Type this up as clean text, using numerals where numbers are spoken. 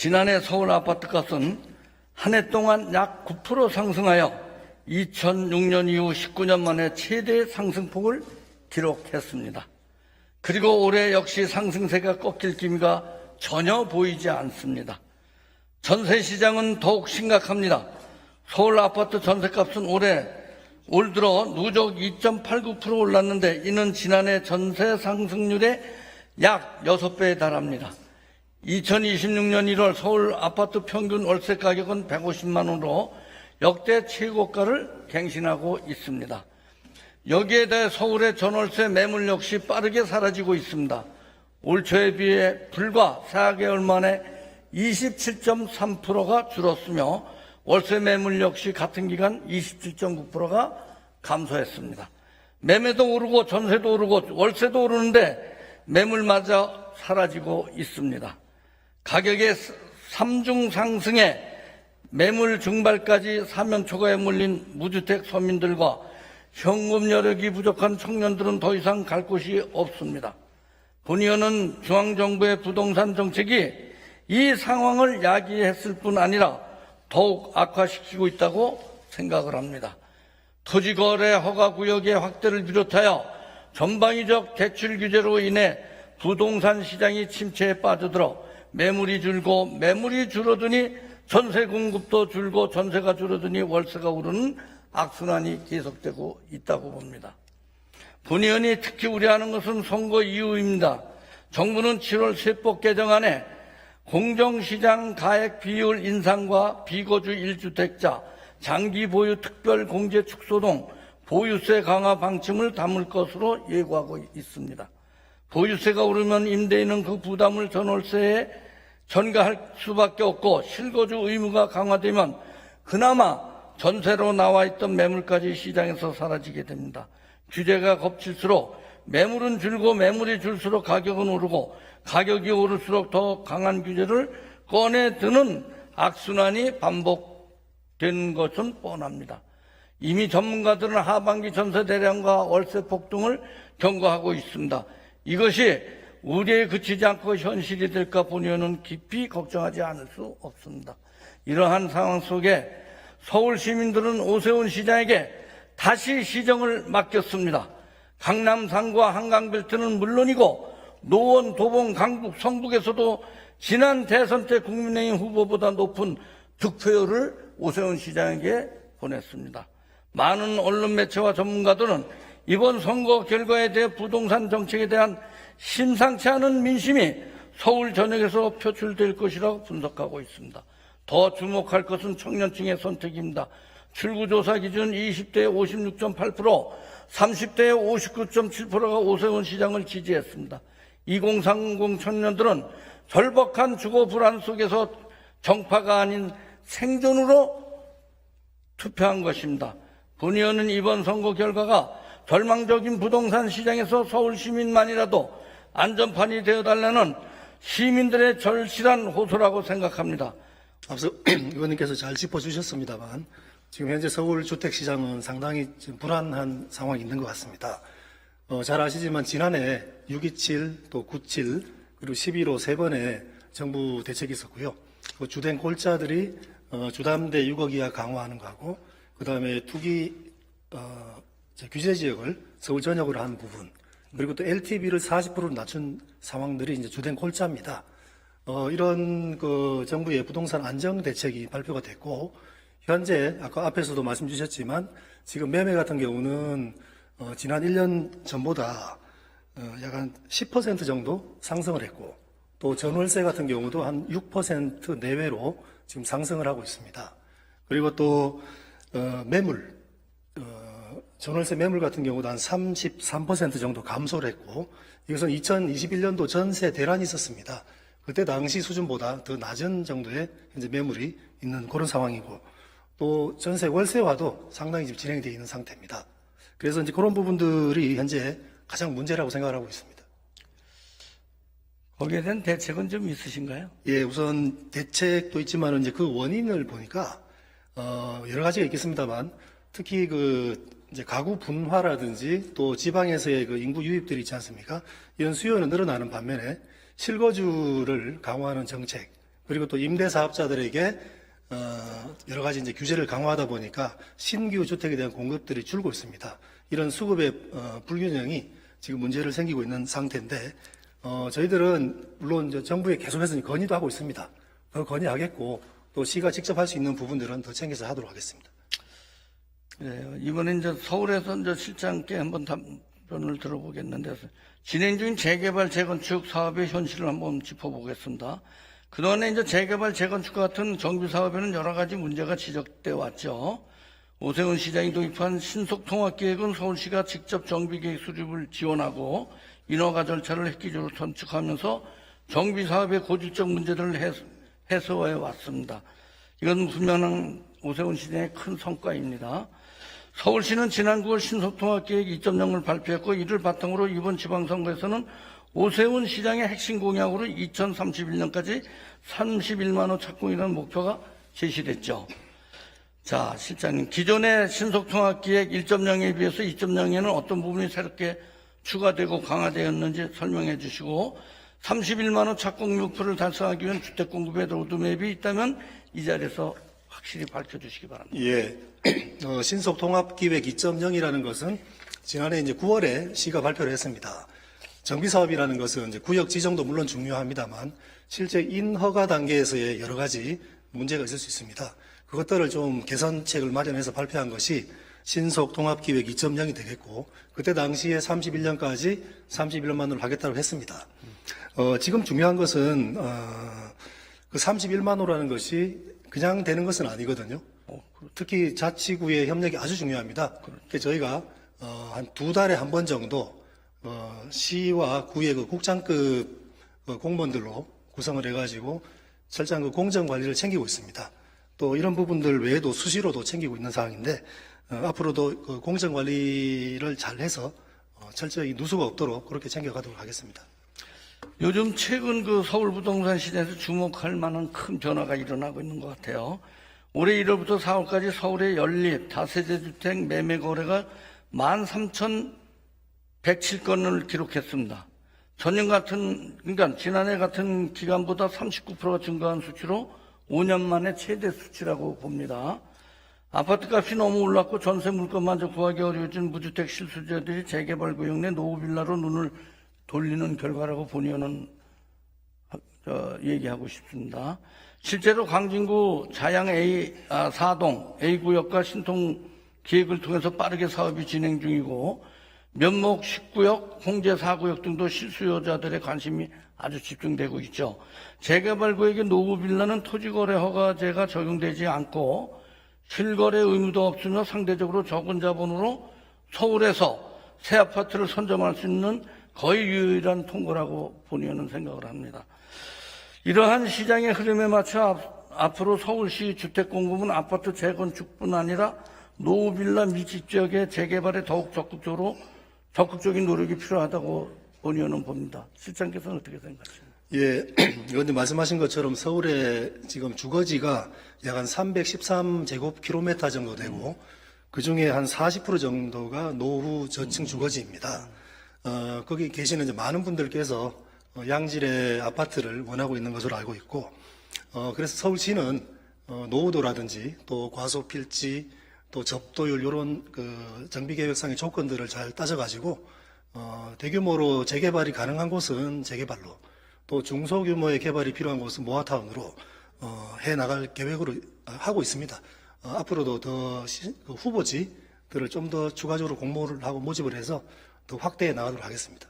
지난해 서울 아파트값은 한 해 동안 약 9% 상승하여 2006년 이후 19년 만에 최대 상승폭을 기록했습니다. 그리고 올해 역시 상승세가 꺾일 기미가 전혀 보이지 않습니다. 전세 시장은 더욱 심각합니다. 서울 아파트 전세값은 올 들어 누적 2.89% 올랐는데 이는 지난해 전세 상승률의 약 6배에 달합니다. 2026년 1월 서울 아파트 평균 월세 가격은 150만 원으로 역대 최고가를 갱신하고 있습니다. 여기에 대해 서울의 전월세 매물 역시 빠르게 사라지고 있습니다. 올 초에 비해 불과 4개월 만에 27.3%가 줄었으며 월세 매물 역시 같은 기간 27.9%가 감소했습니다. 매매도 오르고 전세도 오르고 월세도 오르는데 매물마저 사라지고 있습니다. 가격의 3중 상승에 매물 증발까지 사면 초과에 몰린 무주택 서민들과 현금 여력이 부족한 청년들은 더 이상 갈 곳이 없습니다. 본 의원은 중앙정부의 부동산 정책이 이 상황을 야기했을 뿐 아니라 더욱 악화시키고 있다고 생각을 합니다. 토지거래 허가구역의 확대를 비롯하여 전방위적 대출 규제로 인해 부동산 시장이 침체에 빠져들어 매물이 줄고 매물이 줄어드니 전세 공급도 줄고 전세가 줄어드니 월세가 오르는 악순환이 계속되고 있다고 봅니다. 본 의원이 특히 우려하는 것은 선거 이후입니다. 정부는 7월 세법 개정안에 공정시장 가액 비율 인상과 비거주 1주택자, 장기 보유 특별 공제 축소 등 보유세 강화 방침을 담을 것으로 예고하고 있습니다. 보유세가 오르면 임대인은 그 부담을 전월세에 전가할 수밖에 없고 실거주 의무가 강화되면 그나마 전세로 나와 있던 매물까지 시장에서 사라지게 됩니다. 규제가 겹칠수록 매물은 줄고 매물이 줄수록 가격은 오르고 가격이 오를수록 더 강한 규제를 꺼내드는 악순환이 반복된 것은 뻔합니다. 이미 전문가들은 하반기 전세 대량과 월세 폭등을 경고하고 있습니다. 이것이 우려에 그치지 않고 현실이 될까 본 의원은 깊이 걱정하지 않을 수 없습니다. 이러한 상황 속에 서울 시민들은 오세훈 시장에게 다시 시정을 맡겼습니다. 강남 상구와 한강벨트는 물론이고 노원, 도봉, 강북, 성북에서도 지난 대선 때 국민의힘 후보보다 높은 득표율을 오세훈 시장에게 보냈습니다. 많은 언론 매체와 전문가들은 이번 선거 결과에 대해 부동산 정책에 대한 심상치 않은 민심이 서울 전역에서 표출될 것이라고 분석하고 있습니다. 더 주목할 것은 청년층의 선택입니다. 출구조사 기준 20대의 56.8%, 30대의 59.7%가 오세훈 시장을 지지했습니다. 2030 청년들은 절박한 주거 불안 속에서 정파가 아닌 생존으로 투표한 것입니다. 본 의원은 이번 선거 결과가 절망적인 부동산 시장에서 서울 시민만이라도 안전판이 되어달라는 시민들의 절실한 호소라고 생각합니다. 앞서 의원님께서 잘 짚어주셨습니다만 지금 현재 서울 주택시장은 상당히 지금 불안한 상황이 있는 것 같습니다. 잘 아시지만 지난해 6.27, 또 9.7, 그리고 11.5 세 번의 정부 대책이 있었고요. 그 주된 골자들이 주담대 6억 이하 강화하는 거하고 그 다음에 투기 규제 지역을 서울 전역으로 한 부분, 그리고 또 LTV를 40%로 낮춘 상황들이 이제 주된 골자입니다. 이런 그 정부의 부동산 안정 대책이 발표가 됐고, 현재 아까 앞에서도 말씀 주셨지만 지금 매매 같은 경우는 지난 1년 전보다 약 한 10% 정도 상승을 했고, 또 전월세 같은 경우도 한 6% 내외로 지금 상승을 하고 있습니다. 그리고 또 매물, 전월세 매물 같은 경우도 한 33% 정도 감소를 했고, 이것은 2021년도 전세 대란이 있었습니다. 그때 당시 수준보다 더 낮은 정도의 현재 매물이 있는 그런 상황이고, 또 전세 월세화도 상당히 지금 진행되어 있는 상태입니다. 그래서 이제 그런 부분들이 현재 가장 문제라고 생각을 하고 있습니다. 거기에 대한 대책은 좀 있으신가요? 예, 우선 대책도 있지만 이제 그 원인을 보니까 여러 가지가 있겠습니다만, 특히 그 이제 가구 분화라든지 또 지방에서의 그 인구 유입들이 있지 않습니까? 이런 수요는 늘어나는 반면에 실거주를 강화하는 정책, 그리고 또 임대사업자들에게 여러 가지 이제 규제를 강화하다 보니까 신규 주택에 대한 공급들이 줄고 있습니다. 이런 수급의 불균형이 지금 문제를 생기고 있는 상태인데 저희들은 물론 이제 정부에 계속해서 건의도 하고 있습니다. 더 건의하겠고 또 시가 직접 할 수 있는 부분들은 더 챙겨서 하도록 하겠습니다. 네, 이번에 이제 서울에서 이제 실장께 한번 답변을 들어보겠는데 진행 중인 재개발 재건축 사업의 현실을 한번 짚어보겠습니다. 그동안에 이제 재개발 재건축 같은 정비 사업에는 여러 가지 문제가 지적돼 왔죠. 오세훈 시장이 도입한 신속 통합 계획은 서울시가 직접 정비 계획 수립을 지원하고 인허가 절차를 획기적으로 선축하면서 정비 사업의 고질적 문제들을 해소해 왔습니다. 이건 분명한 오세훈 시장의 큰 성과입니다. 서울시는 지난 9월 신속통합계획 2.0을 발표했고 이를 바탕으로 이번 지방선거에서는 오세훈 시장의 핵심 공약으로 2031년까지 31만 호 착공이라는 목표가 제시됐죠. 자, 실장님, 기존의 신속통합계획 1.0에 비해서 2.0에는 어떤 부분이 새롭게 추가되고 강화되었는지 설명해 주시고 31만 호 착공 목표를 달성하기 위한 주택 공급의 로드맵이 있다면 이 자리에서 확실히 밝혀주시기 바랍니다. 예, 신속통합기획 2.0이라는 것은 지난해 이제 9월에 시가 발표를 했습니다. 정비사업이라는 것은 이제 구역 지정도 물론 중요합니다만 실제 인허가 단계에서의 여러 가지 문제가 있을 수 있습니다. 그것들을 좀 개선책을 마련해서 발표한 것이 신속통합기획 2.0이 되겠고 그때 당시에 31년까지 31만 원을 하겠다고 했습니다. 지금 중요한 것은 그 31만 호라는 것이 그냥 되는 것은 아니거든요. 특히 자치구의 협력이 아주 중요합니다. 그래서 저희가 한 2달에 한 번 정도 시와 구의 그 국장급 공무원들로 구성을 해가지고 철저한 그 공정 관리를 챙기고 있습니다. 또 이런 부분들 외에도 수시로도 챙기고 있는 상황인데 앞으로도 그 공정 관리를 잘해서 철저히 누수가 없도록 그렇게 챙겨가도록 하겠습니다. 요즘 최근 그 서울 부동산 시장에서 주목할 만한 큰 변화가 일어나고 있는 것 같아요. 올해 1월부터 4월까지 서울의 연립 다세대 주택 매매 거래가 13,107건을 기록했습니다. 전년 같은, 그러니까 지난해 같은 기간보다 39%가 증가한 수치로 5년 만에 최대 수치라고 봅니다. 아파트값이 너무 올랐고 전세 물건마저 구하기 어려워진 무주택 실수요자들이 재개발 구역 내 노후 빌라로 눈을 돌리는 결과라고 본의원은 얘기하고 싶습니다. 실제로 광진구 자양 A4동 A구역과 신통 기획을 통해서 빠르게 사업이 진행 중이고 면목 10구역, 홍제 4구역 등도 실수요자들의 관심이 아주 집중되고 있죠. 재개발 구역의 노후 빌라는 토지거래 허가제가 적용되지 않고 실거래 의무도 없으며 상대적으로 적은 자본으로 서울에서 새 아파트를 선점할 수 있는 거의 유일한 통로라고 본의원은 생각을 합니다. 이러한 시장의 흐름에 맞춰 앞으로 서울시 주택 공급은 아파트 재건축뿐 아니라 노후 빌라 밀집 지역의 재개발에 더욱 적극적인 노력이 필요하다고 본의원은 봅니다. 실장께서는 어떻게 생각하십니까? 예, 의원님 말씀하신 것처럼 서울의 지금 주거지가 약 한 313제곱킬로미터 정도 되고 그 중에 한 40% 정도가 노후 저층 주거지입니다. 거기 계시는 이제 많은 분들께서 양질의 아파트를 원하고 있는 것으로 알고 있고, 그래서 서울시는 노후도라든지 또 과소 필지 또 접도율 이런 그 정비 계획상의 조건들을 잘 따져가지고 대규모로 재개발이 가능한 곳은 재개발로 또 중소규모의 개발이 필요한 곳은 모아타운으로 해 나갈 계획으로 하고 있습니다. 앞으로도 더 후보지들을 좀 더 추가적으로 공모를 하고 모집을 해서 더 확대해 나가도록 하겠습니다.